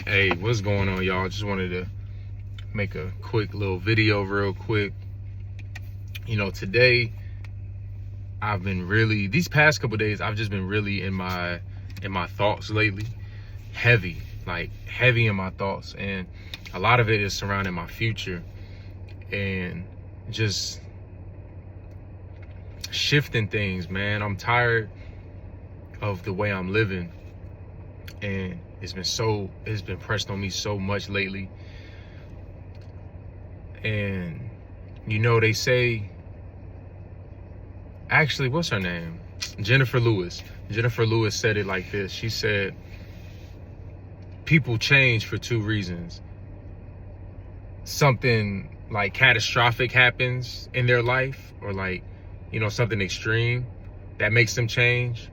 Hey, what's going on, y'all? Just wanted to make a quick little video real quick. Today I've been really, these past couple days, I've just been really in my thoughts lately. Heavy in my thoughts, and a lot of it is surrounding my future and just shifting things, man. I'm tired of the way I'm living, and it's been pressed on me so much lately. And they say, actually, what's her name? Jennifer Lewis said it like this. She said, people change for two reasons. Something like catastrophic happens in their life, or something extreme that makes them change,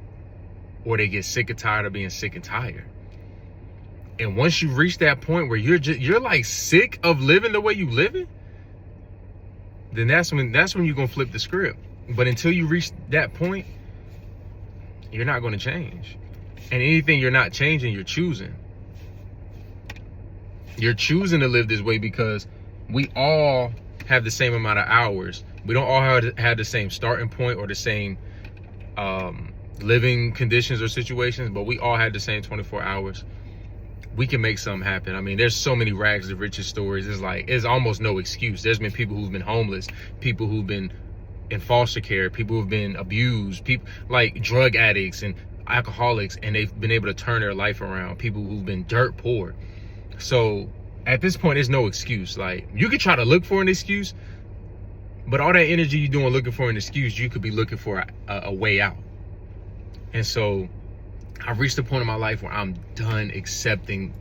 or they get sick and tired of being sick and tired. And once you reach that point where you're like sick of living the way you living, then that's when you're gonna flip the script. But until you reach that point, you're not gonna change. And anything you're not changing, you're choosing. You're choosing to live this way because we all have the same amount of hours. We don't all have the same starting point or the same living conditions or situations, but we all had the same 24 hours. We can make something happen. I mean, there's so many rags to riches stories. It's almost no excuse. There's been people who've been homeless, people who've been in foster care, people who've been abused, people like drug addicts and alcoholics, and they've been able to turn their life around, people who've been dirt poor. So at this point, there's no excuse. Like, you could try to look for an excuse, but all that energy you're doing looking for an excuse, you could be looking for a way out. And so I've reached a point in my life where I'm done accepting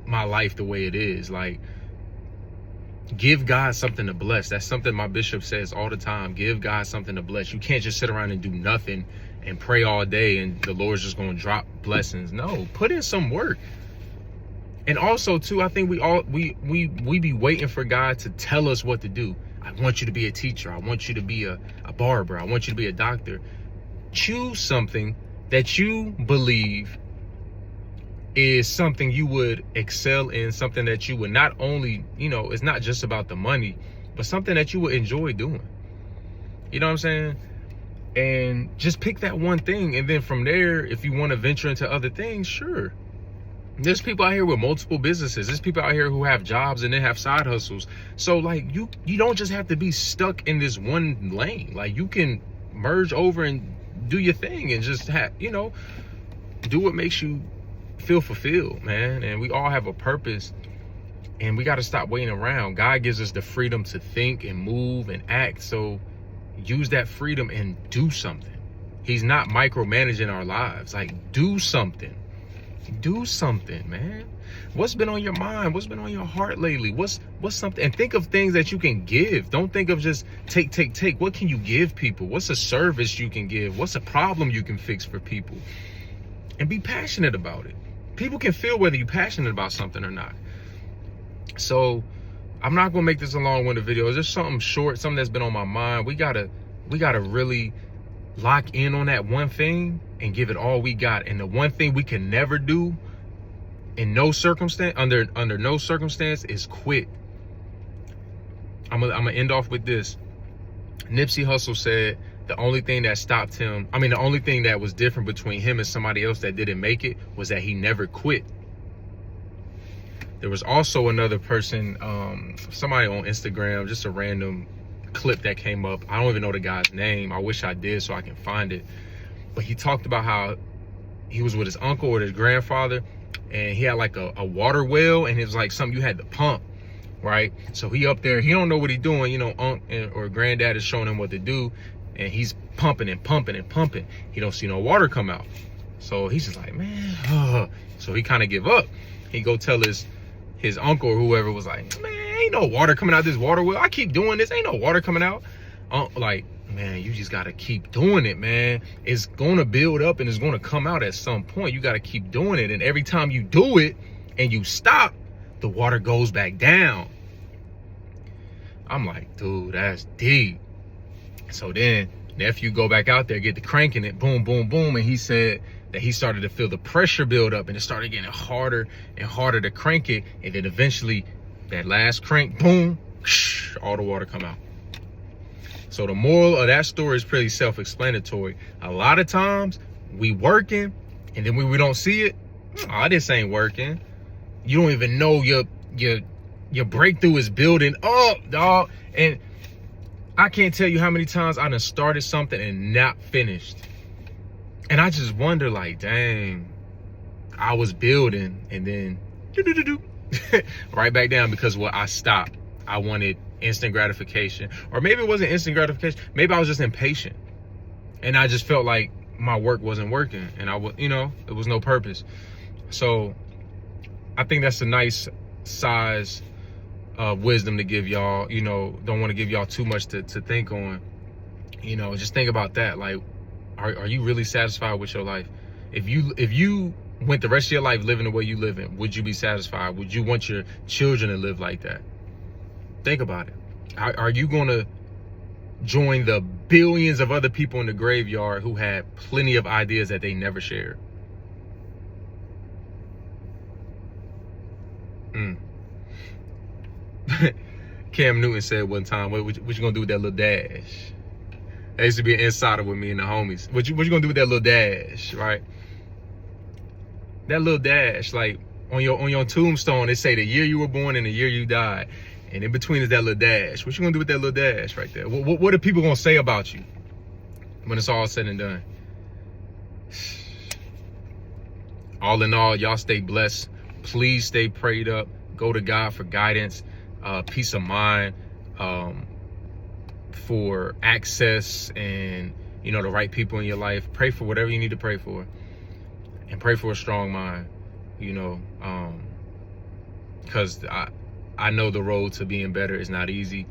my life the way it is. Like, give God something to bless. That's something my bishop says all the time. Give God something to bless. You can't just sit around and do nothing and pray all day and the Lord's just going to drop blessings. No, put in some work. And also too, I think we be waiting for God to tell us what to do. I want you to be a teacher. I want you to be a barber. I want you to be a doctor. Choose something that you believe is something you would excel in, something that you would not only, it's not just about the money, but something that you would enjoy doing. You know what I'm saying? And just pick that one thing. And then from there, if you want to venture into other things, sure. There's people out here with multiple businesses. There's people out here who have jobs and then have side hustles. So like you don't just have to be stuck in this one lane. Like, you can merge over and do your thing and just do what makes you feel fulfilled, man. And we all have a purpose, and we got to stop waiting around. God gives us the freedom to think and move and act. So use that freedom and do something. He's not micromanaging our lives. Like, do something. Do something, man. What's been on your mind? What's been on your heart lately? What's something? And think of things that you can give. Don't think of just take. What can you give people? What's a service you can give? What's a problem you can fix for people? And be passionate about it. People can feel whether you're passionate about something or not. So I'm not gonna make this a long-winded video. It's just something short, something that's been on my mind. We gotta really lock in on that one thing and give it all we got. And the one thing we can never do in no circumstance, under no circumstance, is quit. I'm gonna end off with this. Nipsey Hussle said the only thing that stopped him, the only thing that was different between him and somebody else that didn't make it was that he never quit. There was also another person, somebody on Instagram, just a random clip that came up. I don't even know the guy's name. I wish I did so I can find it. But he talked about how he was with his uncle or his grandfather, and he had like a water well, and it was like something you had to pump, right? So he up there, he don't know what he's doing, unc or granddad is showing him what to do, and he's pumping and pumping and pumping. He don't see no water come out. So he's just like, man, so he kind of give up. He go tell his uncle or whoever, was like, man, ain't no water coming out this water well. I keep doing this, ain't no water coming out. Like, man, you just gotta keep doing it, man. It's gonna build up and it's gonna come out at some point. You gotta keep doing it. And every time you do it and you stop, the water goes back down. I'm like, dude, that's deep. So then nephew go back out there, get to cranking it, boom, boom, boom. And he said that he started to feel the pressure build up, and it started getting harder and harder to crank it. And then eventually that last crank, boom, all the water come out. So the moral of that story is pretty self-explanatory. A lot of times we working, and then we don't see it. Oh, this ain't working. You don't even know your breakthrough is building up, dog. And I can't tell you how many times I done started something and not finished. And I just wonder, like, dang, I was building and then right back down because I stopped. I wanted instant gratification. Or maybe it wasn't instant gratification. Maybe I was just impatient. And I just felt like my work wasn't working, and it was no purpose. So I think that's a nice size of wisdom to give y'all. Don't want to give y'all too much to think on. Just think about that. Like, are you really satisfied with your life? If you went the rest of your life living the way you live in, would you be satisfied? Would you want your children to live like that? Think about it. Are you going to join the billions of other people in the graveyard who had plenty of ideas that they never shared? Cam Newton said one time, what you gonna do with that little dash? That used to be an insider with me and the homies. What you gonna do with that little dash, right? That little dash, like on your tombstone, they say the year you were born and the year you died. And in between is that little dash. What you gonna do with that little dash right there? What are people gonna say about you when it's all said and done? All in all, y'all stay blessed. Please stay prayed up. Go to God for guidance, peace of mind, for access, and the right people in your life. Pray for whatever you need to pray for, and pray for a strong mind. Because I know the road to being better is not easy,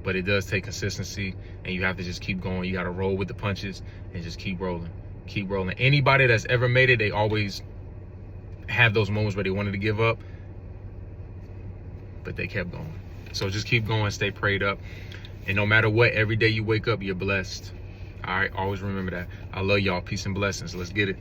but it does take consistency, and you have to just keep going. You got to roll with the punches and just keep rolling. Keep rolling. Anybody that's ever made it, they always have those moments where they wanted to give up, but they kept going. So just keep going, stay prayed up, and no matter what, every day you wake up, you're blessed. All right, always remember that. I love y'all. Peace and blessings. Let's get it.